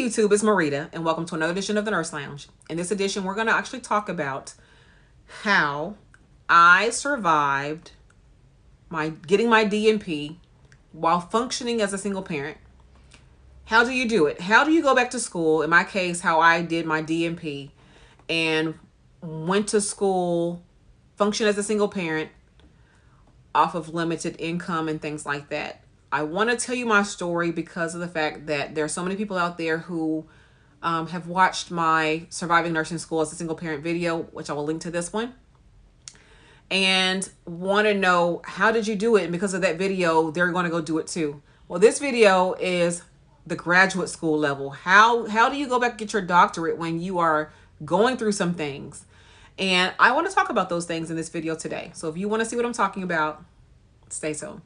YouTube, it's Marita, and welcome to another edition of the Nurse Lounge. In this edition, we're going to actually talk about how I survived getting my DNP while functioning as a single parent. How do you do it? How do you go back to school? In my case, how I did my DNP and went to school, functioned as a single parent off of limited income and things like that. I want to tell you my story because of the fact that there are so many people out there who have watched my Surviving Nursing School as a Single Parent video, which I will link to this one, and want to know, how did you do it? And because of that video, they're going to go do it too. Well, this video is the graduate school level. How do you go back and get your doctorate when you are going through some things? And I want to talk about those things in this video today. So if you want to see what I'm talking about, stay tuned.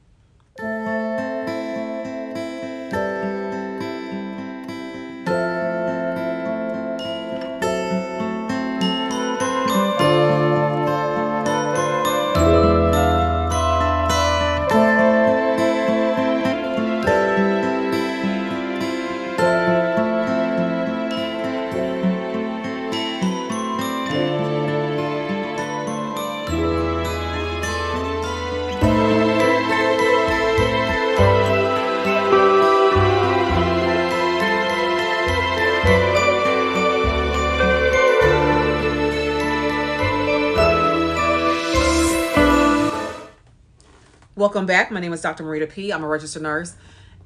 Welcome back. My name is Dr. Marita P. I'm a registered nurse,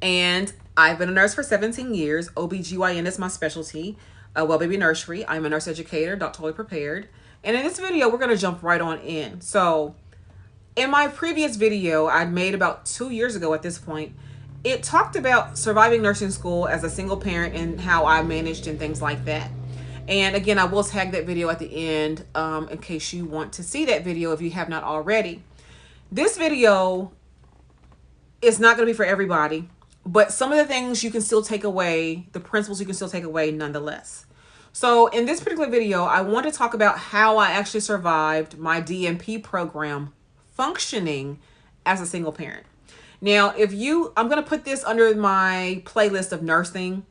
and I've been a nurse for 17 years. OBGYN is my specialty. Well Baby Nursery. I'm a nurse educator, doctorally prepared. And in this video, we're going to jump right on in. So in my previous video I'd made about 2 years ago at this point, it talked about surviving nursing school as a single parent and how I managed and things like that. And again, I will tag that video at the end in case you want to see that video if you have not already. This video is not going to be for everybody, but some of the things you can still take away, the principles you can still take away nonetheless. So in this particular video, I want to talk about how I actually survived my DNP program functioning as a single parent. Now, I'm going to put this under my playlist of nursing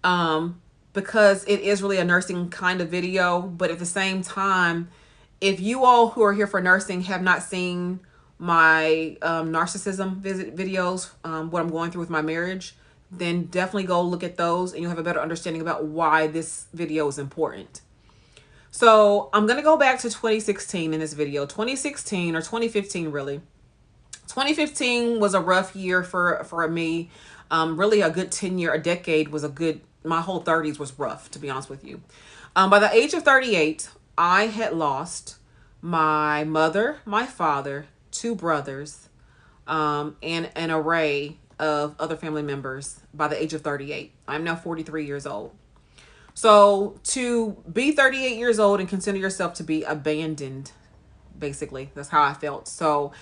because it is really a nursing kind of video, but at the same time, if you all who are here for nursing have not seen my narcissism visit videos, what I'm going through with my marriage, then definitely go look at those and you'll have a better understanding about why this video is important. So I'm going to go back to 2016 in this video. 2016 or 2015 really. 2015 was a rough year for me. Really a good a decade was a good, my whole 30s was rough, to be honest with you. By the age of 38, I had lost my mother, my father, 2 brothers, and an array of other family members by the age of 38. I'm now 43 years old. So to be 38 years old and consider yourself to be abandoned, basically, that's how I felt. So,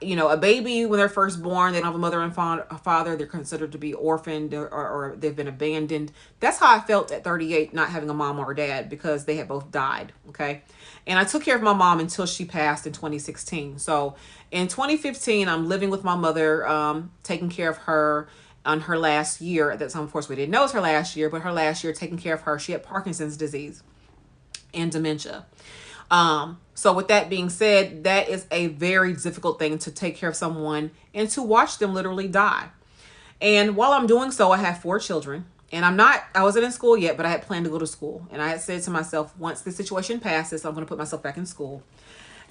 you know, a baby, when they're first born, they don't have a mother and father. They're considered to be orphaned or they've been abandoned. That's how I felt at 38, not having a mom or a dad, because they had both died. Okay. And I took care of my mom until she passed in 2016. So in 2015, I'm living with my mother, taking care of her on her last year. At that time, of course, we didn't know it was her last year, but her last year taking care of her, she had Parkinson's disease and dementia. So with that being said, that is a very difficult thing to take care of someone and to watch them literally die. And while I'm doing so, I have 4 children, and I wasn't in school yet, but I had planned to go to school. And I had said to myself, once the situation passes, I'm going to put myself back in school.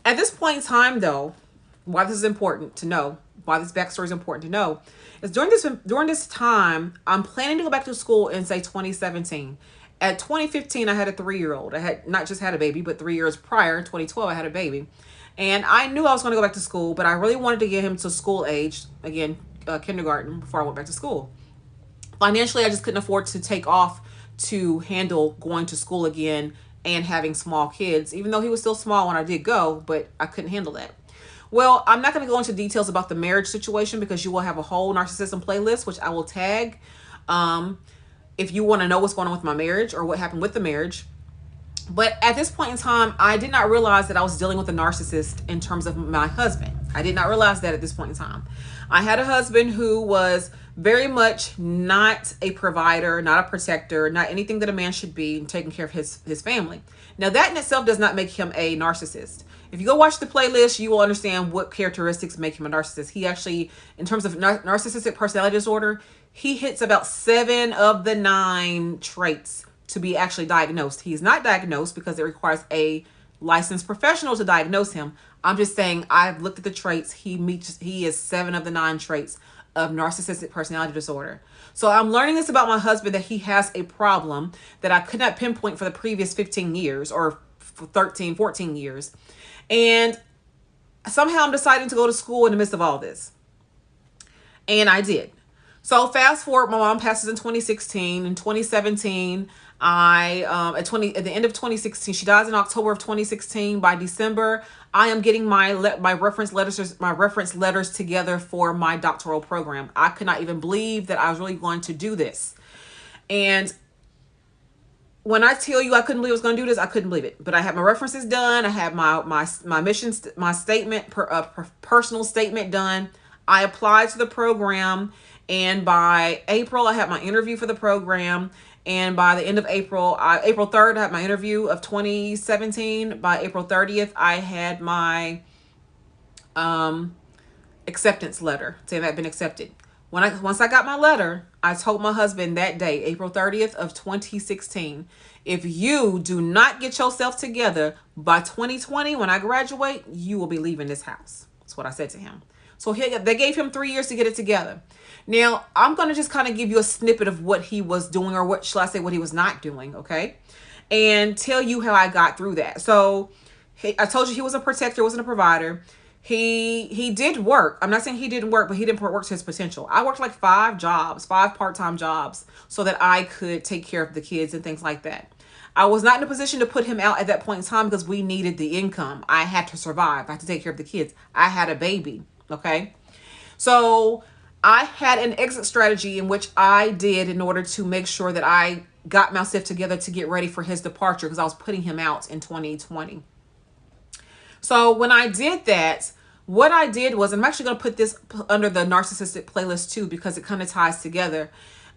At this point in time, though, why this is important to know, why this backstory is important to know, is during this time, I'm planning to go back to school in, say, 2017. At 2015, I had a 3-year-old. I had not just had a baby, but 3 years prior, 2012, I had a baby. And I knew I was going to go back to school, but I really wanted to get him to school age, again, kindergarten, before I went back to school. Financially, I just couldn't afford to take off to handle going to school again and having small kids, even though he was still small when I did go, but I couldn't handle that. Well, I'm not going to go into details about the marriage situation because you will have a whole narcissism playlist, which I will tag. If you want to know what's going on with my marriage or what happened with the marriage. But at this point in time, I did not realize that I was dealing with a narcissist in terms of my husband. I did not realize that at this point in time. I had a husband who was very much not a provider, not a protector, not anything that a man should be, taking care of his family. Now, that in itself does not make him a narcissist. If you go watch the playlist, you will understand what characteristics make him a narcissist. He actually, in terms of narcissistic personality disorder, he hits about 7 of the 9 traits to be actually diagnosed. He's not diagnosed because it requires a licensed professional to diagnose him. I'm just saying, I've looked at the traits. He is 7 of the 9 traits of narcissistic personality disorder. So I'm learning this about my husband, that he has a problem that I could not pinpoint for the previous 15 years or 13, 14 years. And somehow I'm deciding to go to school in the midst of all this. And I did. So fast forward, my mom passes in 2016. In 2017, at the end of 2016, she dies in October of 2016. By December, I am getting my reference letters together for my doctoral program. I could not even believe that I was really going to do this. And when I tell you I couldn't believe I was going to do this, I couldn't believe it. But I had my references done. I had my mission, my statement, personal statement done. I applied to the program, and by April, I had my interview for the program. And by the end of April, April 3rd, I had my interview of 2017. By April 30th, I had my acceptance letter saying that I'd been accepted. Once I got my letter, I told my husband that day, April 30th of 2016, if you do not get yourself together by 2020, when I graduate, you will be leaving this house. That's what I said to him. So they gave him 3 years to get it together. Now, I'm going to just kind of give you a snippet of what he was doing, or what shall I say, what he was not doing, okay? And tell you how I got through that. So I told you he was a protector, wasn't a provider. He did work. I'm not saying he didn't work, but he didn't work to his potential. I worked like 5 part-time jobs, so that I could take care of the kids and things like that. I was not in a position to put him out at that point in time because we needed the income. I had to survive. I had to take care of the kids. I had a baby, okay? So I had an exit strategy in which I did in order to make sure that I got myself together to get ready for his departure, because I was putting him out in 2020. So when I did that, what I did was, I'm actually going to put this under the narcissistic playlist too, because it kind of ties together.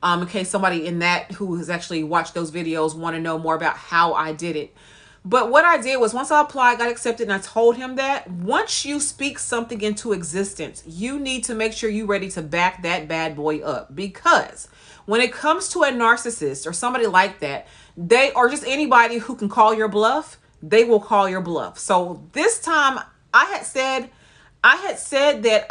In case somebody in that who has actually watched those videos want to know more about how I did it. But what I did was, once I applied, got accepted, and I told him that once you speak something into existence, you need to make sure you're ready to back that bad boy up. Because when it comes to a narcissist or somebody like that, they are just anybody who can call your bluff. They will call your bluff. So this time I had said that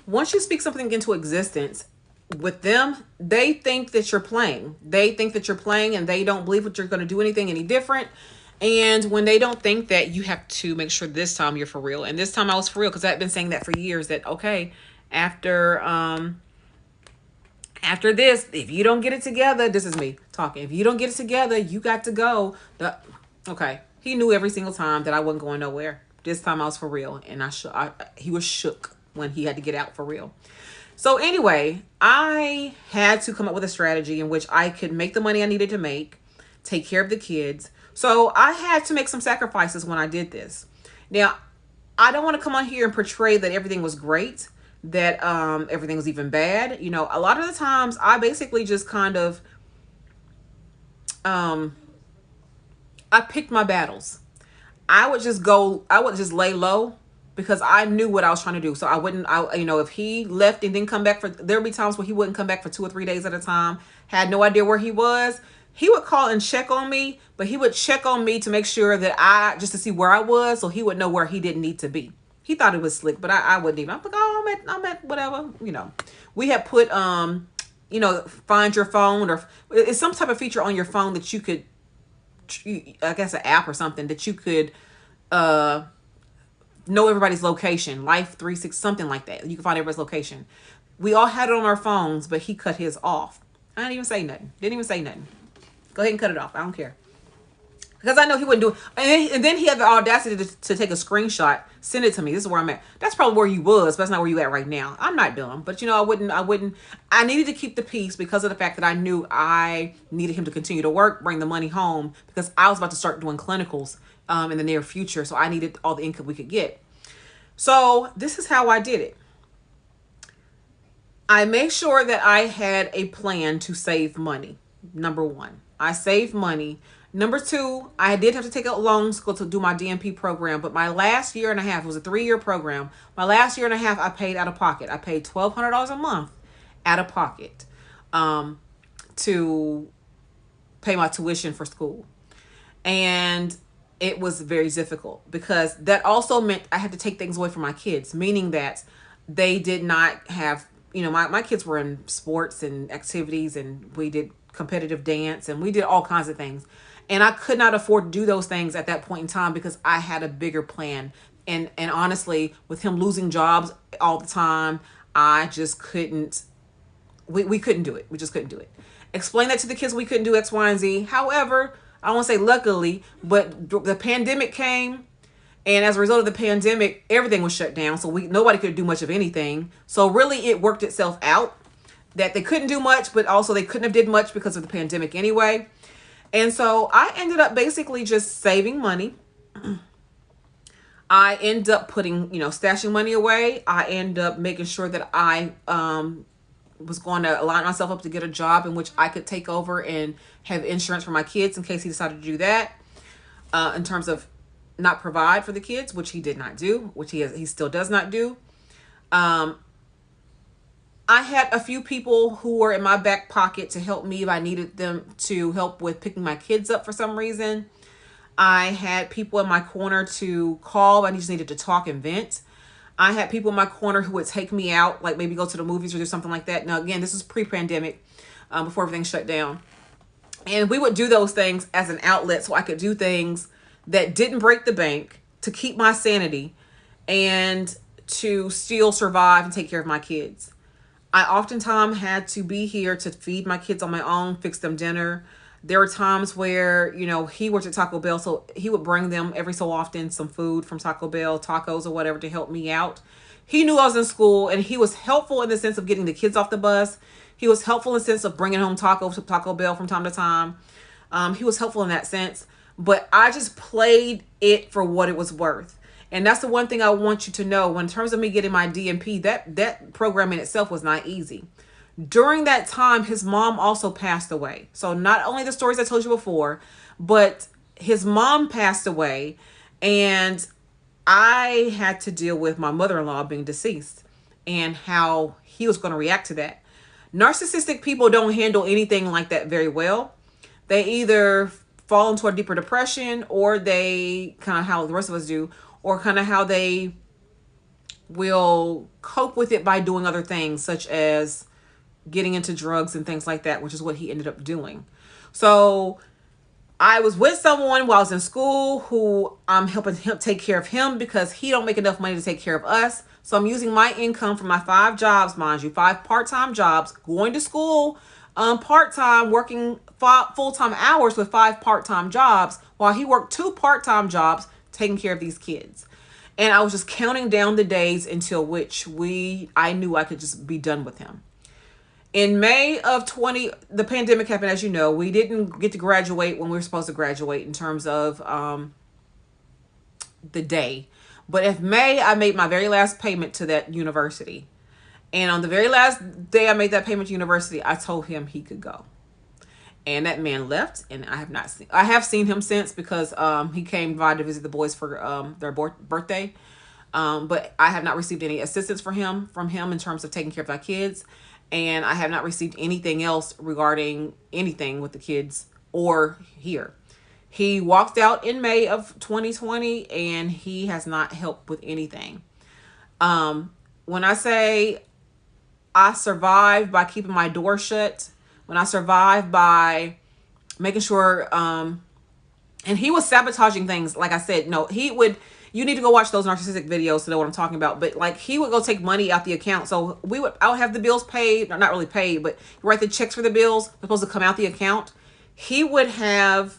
once you speak something into existence, with them, they think that you're playing. They think that you're playing, and they don't believe that you're going to do anything any different. And when they don't think that, you have to make sure this time you're for real. And this time I was for real, because I've been saying that for years, that, okay, after this, if you don't get it together, this is me talking. If you don't get it together, you got to go. Okay. He knew every single time that I wasn't going nowhere. This time I was for real. And he was shook when he had to get out for real. So anyway, I had to come up with a strategy in which I could make the money I needed to make, take care of the kids. So I had to make some sacrifices when I did this. Now, I don't want to come on here and portray that everything was great, that everything was even bad. You know, a lot of the times I basically just kind of, I picked my battles. I would just lay low, because I knew what I was trying to do. So if he left and didn't come back there'd be times where he wouldn't come back for 2 or 3 days at a time, had no idea where he was. He would call and check on me, but he would check on me to make sure that just to see where I was, so he would know where he didn't need to be. He thought it was slick, but I wouldn't even. I'm like, oh, I'm at whatever, We had put, find your phone, or it's some type of feature on your phone that you could, I guess an app or something that you could, know everybody's location, Life 360, something like that. You can find everybody's location. We all had it on our phones, but he cut his off. I didn't even say nothing. Go ahead and cut it off. I don't care. because I know he wouldn't do it. And then he had the audacity to take a screenshot, send it to me. This is where I'm at. That's probably where you was, but that's not where you at right now. I'm not dumb, but you know, I needed to keep the peace because of the fact that I knew I needed him to continue to work, bring the money home, because I was about to start doing clinicals in the near future. So I needed all the income we could get. So this is how I did it. I made sure that I had a plan to save money. Number one, I saved money. Number two, I did have to take out loans to do my DNP program, but my last year and a half, it was a 3-year program. My last year and a half, I paid out of pocket. I paid $1,200 a month out of pocket to pay my tuition for school. And it was very difficult because that also meant I had to take things away from my kids, meaning that they did not have, my kids were in sports and activities, and we did competitive dance, and we did all kinds of things. And I could not afford to do those things at that point in time because I had a bigger plan. And honestly, with him losing jobs all the time, I just couldn't, we couldn't do it. We just couldn't do it. Explain that to the kids, we couldn't do X, Y, and Z. However, I won't say luckily, but the pandemic came. And as a result of the pandemic, everything was shut down. So nobody could do much of anything. So really it worked itself out that they couldn't do much, but also they couldn't have did much because of the pandemic anyway. And so I ended up basically just saving money. I end up putting, stashing money away. I end up making sure that I was going to line myself up to get a job in which I could take over and have insurance for my kids in case he decided to do that. In terms of not provide for the kids, which he did not do, which he still does not do. I had a few people who were in my back pocket to help me if I needed them to help with picking my kids up for some reason. I had people in my corner to call. I just needed to talk and vent. I had people in my corner who would take me out, like maybe go to the movies or do something like that. Now, again, this is pre-pandemic, before everything shut down. And we would do those things as an outlet so I could do things that didn't break the bank, to keep my sanity, and to still survive and take care of my kids. I oftentimes had to be here to feed my kids on my own, fix them dinner. There were times where, he worked at Taco Bell, so he would bring them every so often some food from Taco Bell, tacos or whatever, to help me out. He knew I was in school, and he was helpful in the sense of getting the kids off the bus. He was helpful in the sense of bringing home tacos to Taco Bell from time to time. He was helpful in that sense, but I just played it for what it was worth. And that's the one thing I want you to know. In terms of me getting my DNP, that program in itself was not easy. During that time, his mom also passed away. So not only the stories I told you before, but his mom passed away, and I had to deal with my mother-in-law being deceased and how he was going to react to that. Narcissistic people don't handle anything like that very well. They either fall into a deeper depression, or they kind of how the rest of us do, or kind of how they will cope with it by doing other things, such as getting into drugs and things like that, which is what he ended up doing. So I was with someone while I was in school who I'm helping him take care of him because he don't make enough money to take care of us. So I'm using my income from my 5 jobs, mind you, 5 part-time jobs, going to school part-time, working full-time hours with 5 part-time jobs, while he worked 2 part-time jobs taking care of these kids. And I was just counting down the days until which I knew I could just be done with him. In May of the pandemic happened, as you know. We didn't get to graduate when we were supposed to graduate in terms of the day. But in May, I made my very last payment to that university. And on the very last day I made that payment to university, I told him he could go. And that man left, and I have seen him since, because he came by to visit the boys for their birthday. But I have not received any assistance from him in terms of taking care of our kids. And I have not received anything else regarding anything with the kids or here. He walked out in May of 2020, and he has not helped with anything. When I say I survived by keeping my door shut, when I survived by making sure, and he was sabotaging things. Like I said, no, you need to go watch those narcissistic videos to know what I'm talking about. But like, he would go take money out the account. So I would have the bills paid, or not really paid, but write the checks for the bills. They're supposed to come out the account. He would have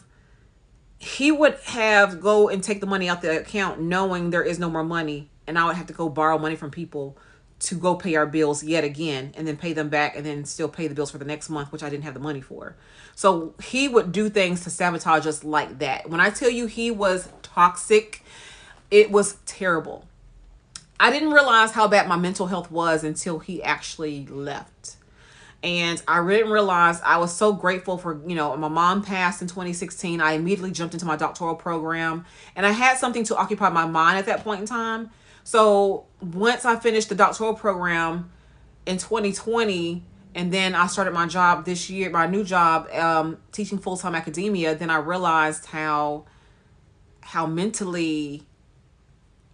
he would have go and take the money out the account knowing there is no more money, and I would have to go borrow money from people to go pay our bills yet again, and then pay them back, and then still pay the bills for the next month, which I didn't have the money for. So he would do things to sabotage us like that. When I tell you he was toxic, it was terrible. I didn't realize how bad my mental health was until he actually left. And I didn't realize, I was so grateful for, my mom passed in 2016. I immediately jumped into my doctoral program, and I had something to occupy my mind at that point in time. So once I finished the doctoral program in 2020, and then I started my job this year, my new job, teaching full-time academia, then I realized how mentally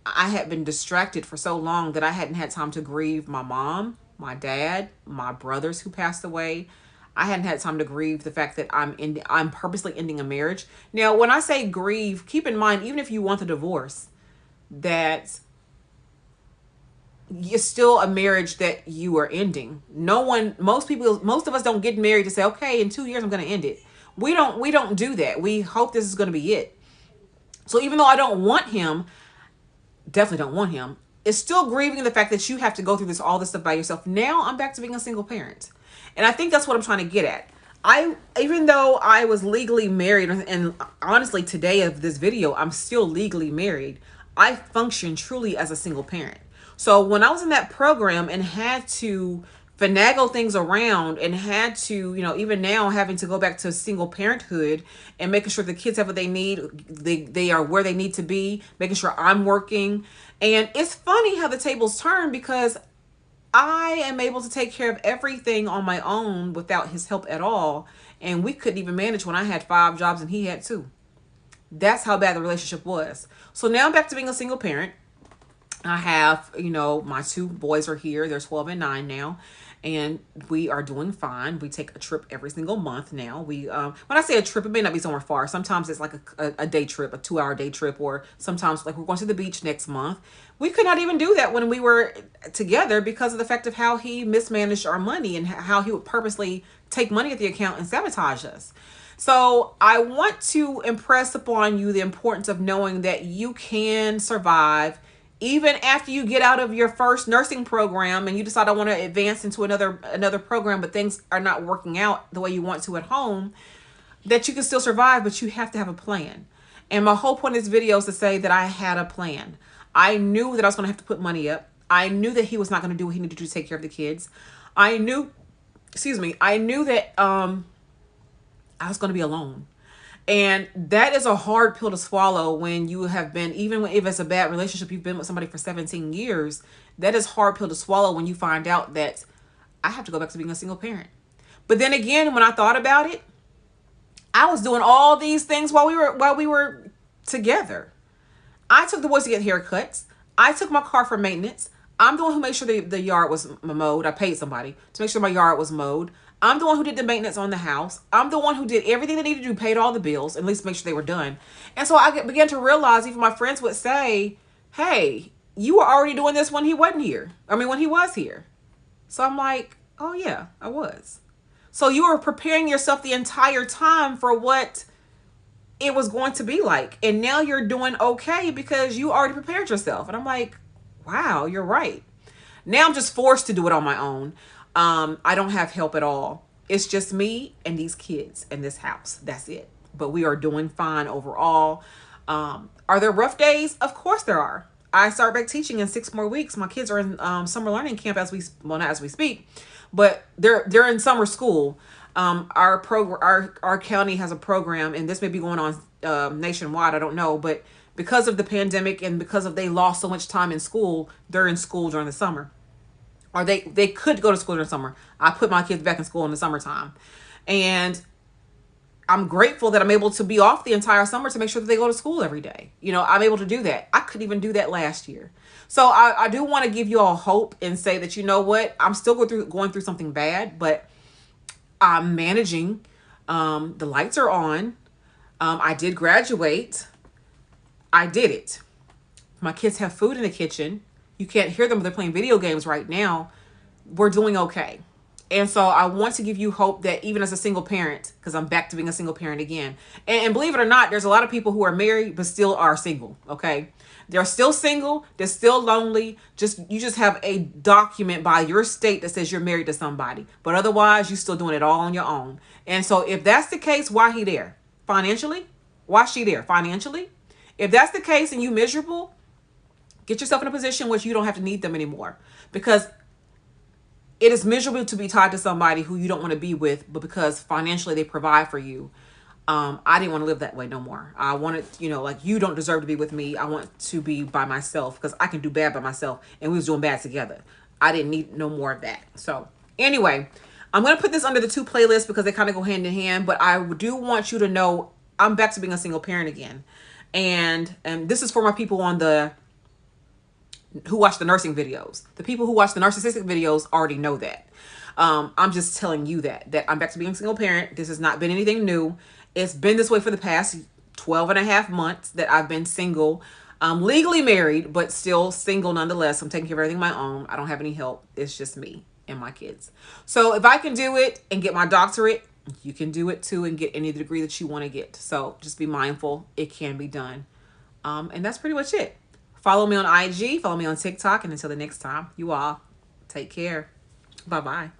I had been distracted for so long that I hadn't had time to grieve my mom, my dad, my brothers who passed away. I hadn't had time to grieve the fact that I'm purposely ending a marriage. Now, when I say grieve, keep in mind, even if you want the divorce, that it's still a marriage that you are ending. Most of us don't get married to say, okay, in 2 years I'm going to end it. We don't do that. We hope this is going to be it. So even though I don't want him, definitely don't want him, it's still grieving the fact that you have to go through all this stuff by yourself. Now I'm back to being a single parent. And I think that's what I'm trying to get at. Even though I was legally married, and honestly today of this video, I'm still legally married, I function truly as a single parent. So when I was in that program and had to finagle things around, and had to, even now having to go back to single parenthood and making sure the kids have what they need, they are where they need to be, making sure I'm working. And it's funny how the tables turn, because I am able to take care of everything on my own without his help at all. And we couldn't even manage when I had 5 jobs and he had 2. That's how bad the relationship was. So now I'm back to being a single parent. I have, my 2 boys are here. They're 12 and 9 now. And we are doing fine. We take a trip every single month now. When I say a trip, it may not be somewhere far. Sometimes it's like a day trip, a 2-hour day trip, or sometimes like we're going to the beach next month. We could not even do that when we were together because of the fact of how he mismanaged our money and how he would purposely take money at the account and sabotage us. So I want to impress upon you the importance of knowing that you can survive even after you get out of your first nursing program and you decide I want to advance into another program, but things are not working out the way you want to at home, that you can still survive, but you have to have a plan. And my whole point of this video is to say that I had a plan. I knew that I was going to have to put money up. I knew that he was not going to do what he needed to do to take care of the kids. I knew that I was going to be alone. And that is a hard pill to swallow when you have been, even if it's a bad relationship, you've been with somebody for 17 years. That is hard pill to swallow when you find out that I have to go back to being a single parent. But then again, when I thought about it, I was doing all these things while we were together. I took the boys to get haircuts. I took my car for maintenance. I'm the one who made sure the yard was mowed. I paid somebody to make sure my yard was mowed. I'm the one who did the maintenance on the house. I'm the one who did everything they needed to do, paid all the bills, at least make sure they were done. And so I began to realize, even my friends would say, hey, you were already doing this when he wasn't here. When he was here. So I'm like, oh yeah, I was. So you were preparing yourself the entire time for what it was going to be like. And now you're doing okay because you already prepared yourself. And I'm like, wow, you're right. Now I'm just forced to do it on my own. I don't have help at all. It's just me and these kids in this house. That's it. But we are doing fine overall. Are there rough days? Of course there are. I start back teaching in 6 more weeks. My kids are in summer learning camp not as we speak, but they're in summer school. Our county has a program, and this may be going on nationwide. I don't know, but because of the pandemic and because they lost so much time in school, they're in school during the summer. Or they could go to school during the summer. I put my kids back in school in the summertime. And I'm grateful that I'm able to be off the entire summer to make sure that they go to school every day. I'm able to do that. I couldn't even do that last year. So I do want to give you all hope and say that, you know what, I'm still going through something bad, but I'm managing. The lights are on. I did graduate. I did it. My kids have food in the kitchen. You can't hear them, but they're playing video games right now. We're doing okay. And so I want to give you hope that even as a single parent, because I'm back to being a single parent again, and believe it or not, there's a lot of people who are married but still are single. Okay, they're still single, they're still lonely. You just have a document by your state that says you're married to somebody, but otherwise you're still doing it all on your own. And so if that's the case, why he there financially? Why she there financially? If that's the case and you miserable, get yourself in a position where you don't have to need them anymore, because it is miserable to be tied to somebody who you don't want to be with, but because financially they provide for you. I didn't want to live that way no more. I wanted, like, you don't deserve to be with me. I want to be by myself because I can do bad by myself, and we was doing bad together. I didn't need no more of that. So anyway, I'm going to put this under the two playlists because they kind of go hand in hand, but I do want you to know I'm back to being a single parent again. And this is for my people who watch the nursing videos. The people who watch the narcissistic videos already know that. I'm just telling you that I'm back to being a single parent. This has not been anything new. It's been this way for the past 12 and a half months that I've been single. I'm legally married, but still single nonetheless. I'm taking care of everything on my own. I don't have any help. It's just me and my kids. So if I can do it and get my doctorate, you can do it too and get any degree that you want to get. So just be mindful. It can be done. And that's pretty much it. Follow me on IG, follow me on TikTok, and until the next time, you all take care. Bye-bye.